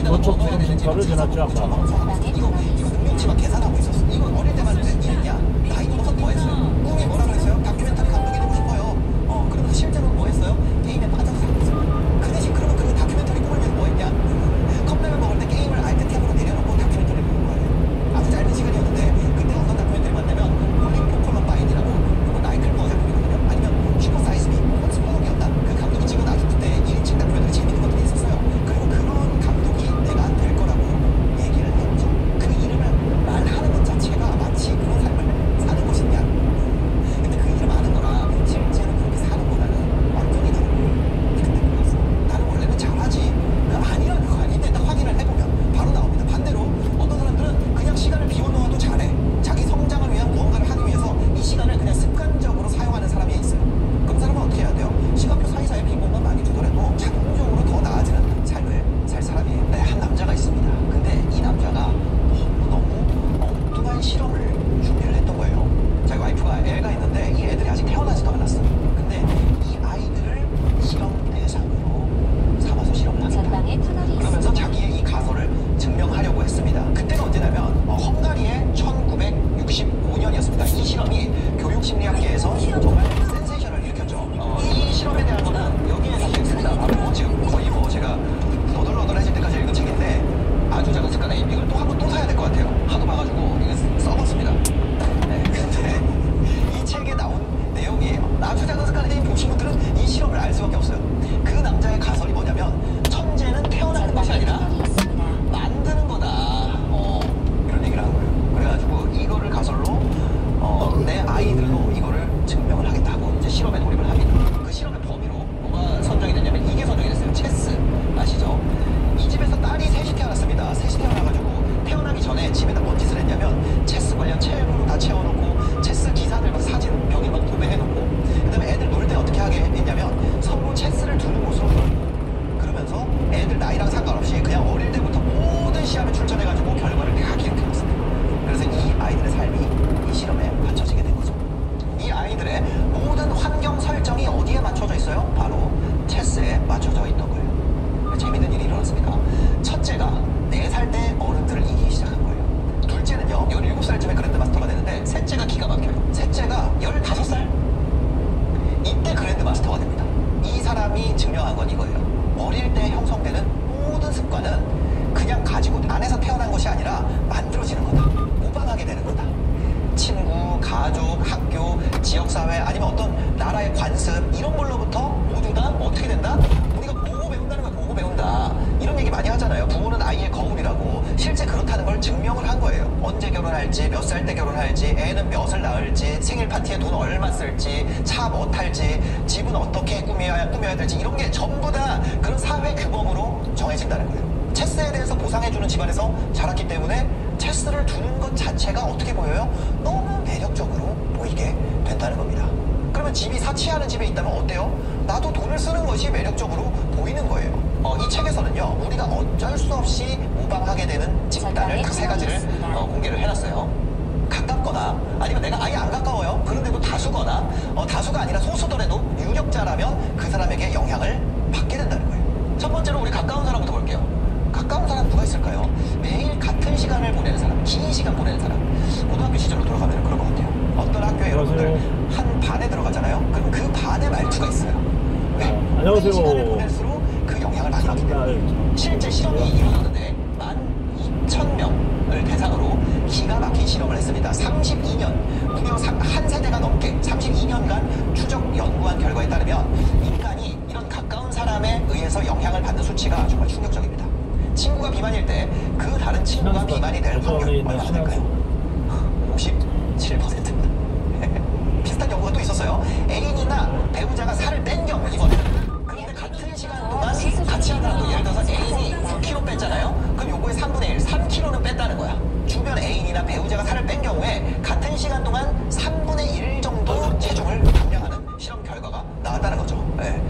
저쪽 중심가를 지났지 아까. 이거 능력치만 계산하고 있었어. 이거 어릴 때만 이랬냐? 나이 먹어서 뭐 했어요? 꿈이 뭐라 그랬어요? 다큐멘터리 감독이 되고 싶어요. 그러면서 실제로 뭐 했어요? 게임에 빠져서 살았어요. 그 대신 그러면 그 다큐멘터리 꿈을 위해서 뭐 했냐? 컵라면 먹을 때 게임을 알트 탭으로 내려놓고 다큐멘터리를 보는 거예요. 아주 짧은 시간이었는데 그때 어떤 다큐멘터리 봤냐면 올림픽 콜럼바인이라고 이거 나이클 버전 분이거든요. 아니면 슈퍼 사이즈 미 스포덕이었나? 그 감독이 찍은 아주 그때 1인칭 다큐멘터리 재밌는 것들이 있었어요. 그리고 그런 감독이 내가 될 거라고 얘기를 했죠. 그 이름을 말하는 것 자체가 마치 그런 삶을 사는 것이냐. 근데 그 이름 아는 거라 실제로 그렇게 사는 거라는 완전히 다른 거예요. 그때 몰랐어. 나는 원래는 잘하지. 아니라는 거 아닌데 딱 확인을 해보면 바로 나옵니다. 반대로 어떤 사람들은 그냥 시간을 비워놓아도 잘해. 자기 성장을 위한 무언가를 하기 위해서 이 시간을 그냥 습관적으로 사용하는 사람이 있어요. 그럼 사람은 어떻게 해야 돼요? 시간표 사이사이에 빈 공간 많이 두더라도 자동적으로 더 나아지는 삶을 살 사람이에요. 네, 한 남자가 있습니다. 근데 이 남자가 너무 엉뚱한 실험을 준비를 했던 거예요. 자기 와이프가 애가 있는데 이 애들이 아직 태어나지도 않았어요. 근데 이 아이들을 실험 대상으로 삼아서 실험을 합니다. 그러면서 자기의 이 가설을 증명하려고 했습니다. 그때가 언제냐면 헝가리의 1965년이었습니다. 이 실험이 교육심리학계에서 정말 센세이션을 일으켰죠. 이 실험에 대한 거는 여기에 사실 있습니다. 바로 지금 거의 뭐 제가 너덜너덜해질 때까지 읽은 책인데 아주 작은 습관에 이걸 또 한 번 또 사야 될 것 같아요. 하도 봐가지고 이거 썩었습니다. 네, 근데 이 책에 나온 내용이에요. 아주 작은 습관에 대해 보신 분들은 이 실험을 알 수밖에 없어요. 그 남자의 가설이 뭐냐면 천재는 태어나는 것이 아니라 만드는 거다. 이런 얘기를 한 거예요. 그래가지고 이거를 가설로 내 아이들로 이거를 증명을 하겠다 하고 이제 실험에 돌입을 합니다. 그 실험의 범위로 뭐가 선정이 됐냐면 이게 선정이 됐어요. 체스 아시죠? 이 집에서 딸이 셋이 태어났습니다. 셋이 태어나가지고 태어나기 전에 집에다 뭔 짓을 했냐면 체스 관련 책으로 다 채워놓고 체스 기사들 막 사진 벽에 막 도배해놓고 그 다음에 애들 놀 때 어떻게 하게 했냐면 서로 체스를 두는 곳으로 그러면서 애들 나이랑 상관없이 그냥 어릴 때부터 모든 시합에 출전해가지고 결과를 다 기록해놨습니다. 그래서 이 아이들의 삶이 이 실험에 맞춰지게 된 거죠. 이 아이들의 모든 환경 설정이 어디에 맞춰져 있어요? 바로 체스에 맞춰져 있던 거예요. 재밌는 일이 일어났습니다. 첫째가 4살 때 어른들을 이기기 시작한 거예요. 둘째는요 17살쯤에 그랜드마스터가 되는데 셋째가 기가 막혀요. 셋째가 15살? 이때 그랜드마스터가 됩니다. 이 사람이 증명한 건 이거예요. 어릴 때 형성되는 모든 습관은 그냥 가지고 안에서 태어난 것이 아니라 만들어지는 거다. 모방하게 되는 거다. 친구, 가족, 학교, 지역사회 아니면 어떤 나라의 관습 이런 걸로부터 모두 다 어떻게 된다? 우리가 보고 배운다는 걸 보고 배운다. 이런 얘기 많이 하잖아요. 부모는 아이의 거울이라고. 실제 그렇다는 걸 증명을 한 거예요. 언제 결혼할지, 몇 살 때 결혼할지, 애는 몇을 낳을지, 생일 파티에 돈 얼마 쓸지, 차 뭐 탈지, 집은 어떻게 꾸며야 될지 이런 게 전부 다 그런 사회 규범으로 정해진다는 거예요. 체스에 대해서 보상해주는 집안에서 자랐기 때문에 체스를 두는 것 자체가 어떻게 보여요? 너무 매력적으로 보이게 된다는 겁니다. 그러면 집이 사치하는 집에 있다면 어때요? 나도 돈을 쓰는 것이 매력적으로 보이는 거예요. 이 책에서는요 우리가 어쩔 수 없이 모방하게 되는 집단을 딱 3가지를 공개를 해놨어요. 가깝거나 아니면 내가 아예 안 가까워요. 그런데도 다수거나 다수가 아니라 소수더라도 유력자라면 그 사람에게 영향을 받게 된다는 거예요. 첫 번째로 우리 가까운 사람부터 볼게요. 가까운 사람 누가 있을까요? 매일 같은 시간을 보내는 사람, 긴 시간 보내는 사람. 고등학교 시절로 돌아가면 그런 것 같아요. 어떤 학교에 여러분들 한 반에 들어가잖아요. 그럼 그 반의 말투가 있어요. 왜? 안녕하세요. 시간을 보낼수록 그 영향을 많이 받게 돼요. 실제 실험이 이루어졌는데 12,000명을 대상으로 기가 막힌 실험을 했습니다. 32년, 무려 한 세대가 넘게 32년간 추적 연구한 결과에 따르면 인간이 이런 가까운 사람에 의해서 영향을 받는 수치가 정말 충격적입니다. 친구가 비만일 때 그 다른 친구가 비만이 될 확률이 얼마나 될까요? 57%. 비슷한 연구가 또 있었어요. 애인이나 배우자가 살을 뺀 경우 이번에는 그런데 같은 시간 동안 같이 한 사람도 예를 들어서 애인이 9kg 뺐잖아요. 그럼 요거의 3분의 1, 3kg는 뺐다는 거야. 주변 애인이나 배우자가 살을 뺀 경우에 같은 시간 동안 3분의 1 정도 체중을 감량하는 실험 결과가 나왔다는 거죠. 네.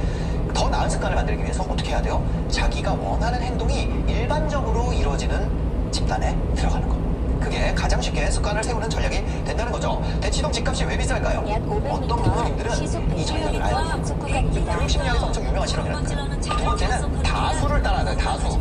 더 나은 습관을 만들기 위해서 어떻게 해야 돼요? 자기가 원하는 행동이 일반적으로 이루어지는 집단에 들어가는 거. 그게 가장 쉽게 습관을 세우는 전략이 된다는 거죠. 대치동 집값이 왜 비쌀까요? 어떤 부모님들은 이 전략을 알고 교육심리학에서 엄청 유명한 실험이라는 거예요. 두 번째는 다수를 따라하는 다수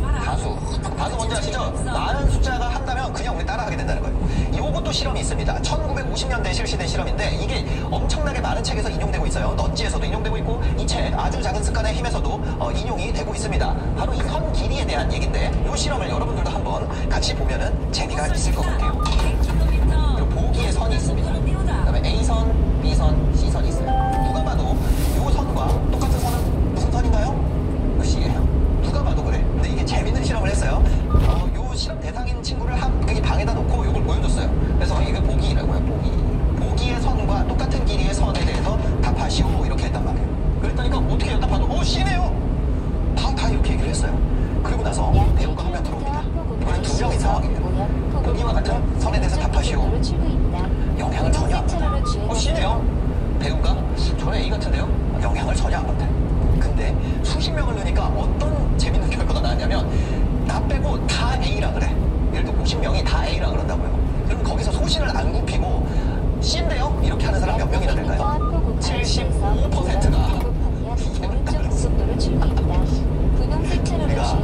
이것도 실험이 있습니다. 1950년대에 실시된 실험인데 이게 엄청나게 많은 책에서 인용되고 있어요. 넌지에서도 인용되고 있고 이 책 아주 작은 습관의 힘에서도 인용이 되고 있습니다. 바로 이 선 길이에 대한 얘기인데 이 실험을 여러분들도 한번 같이 보면은 재미가 있을 것 같아요. 그리고 보기의 선이 있습니다. 그다음에 A선, B선, C선이 있어요. 누가 봐도 이 선과 똑같은 선은 무슨 선인가요? C예요. 누가 봐도 그래. 근데 이게 재밌는 실험을 했어요. 요 실험 대상인 친구를 여기 방에다 놓고 이걸 보여줬어요. 그래서 이게 보기라고요. 보기의 선과 똑같은 길이의 선에 대해서 답하시오 이렇게 했단 말이에요. 그랬더니까 어떻게 해요? 딱 봐도 C네요. 다 이렇게 얘기를 했어요. 그리고 나서 배우가 화면 들어옵니다. 이거는 두 명의 상황이에요. 보기와 같은 선에 대해서 답하시오. 영향을 전혀 안 받아요. C네요. 배우가 저는 A 같은데요? 영향을 전혀 안 받아요. 근데 수십 명을 넣으니까 어떤 재밌는 결과가 나왔냐면 나 빼고 다 A라 그래. 예를 들어 50명이 다 A라 그런다고요. 그럼 거기서 소신을 안 굽히고 C인데요? 이렇게 하는 사람 몇 명이나 될까요? 75%가 우리가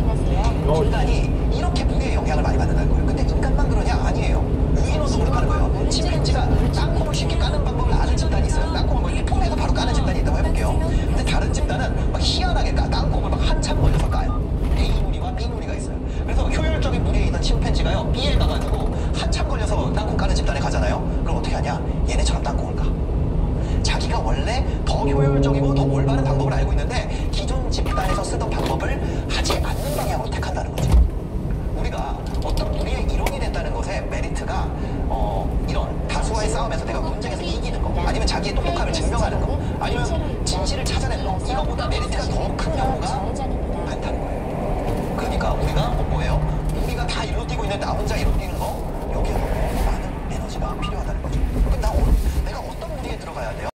인간이 이렇게 무리의 영향을 많이 받는다는 거예요. 근데 인간만 그러냐? 아니에요. 유인원도 그렇게 하는 거예요. 침팬지가 땅콩을 쉽게 까는 방법을 아는 집단이 있어요. 땅콩을 뭐 이렇게 폼에서 바로 까는 집단이 있다고 해볼게요. 근데 다른 집단은 막 희한하게 땅콩을 막 한참 걸려서 까요. A무리와 B무리가 있어요. 그래서 효율적인 무리에 있던 침팬지가요, B에 가가지고 한참 걸려서 땅콩 까는 집단에 가잖아요. 그럼 어떻게 하냐? 얘네처럼 땅콩을 까. 자기가 원래 더 효율적이고 더 올바른 방법을 알고 있는데 기존 집단에서 쓰던 방법을 하지 않는 방향으로 택한다는 거죠. 우리가 어떤 무리의 일원이 된다는 것의 메리트가 이런 다수와의 싸움에서 내가 논쟁에서 이기는 거, 아니면 자기의 똑똑함을 증명하는 거, 아니면 진실을 찾아내는 거, 이거보다 메리트가 더 큰 경우가 많다는 거예요. 그러니까 우리가 뭐예요? 우리가 다 일로 뛰고 있는 나 혼자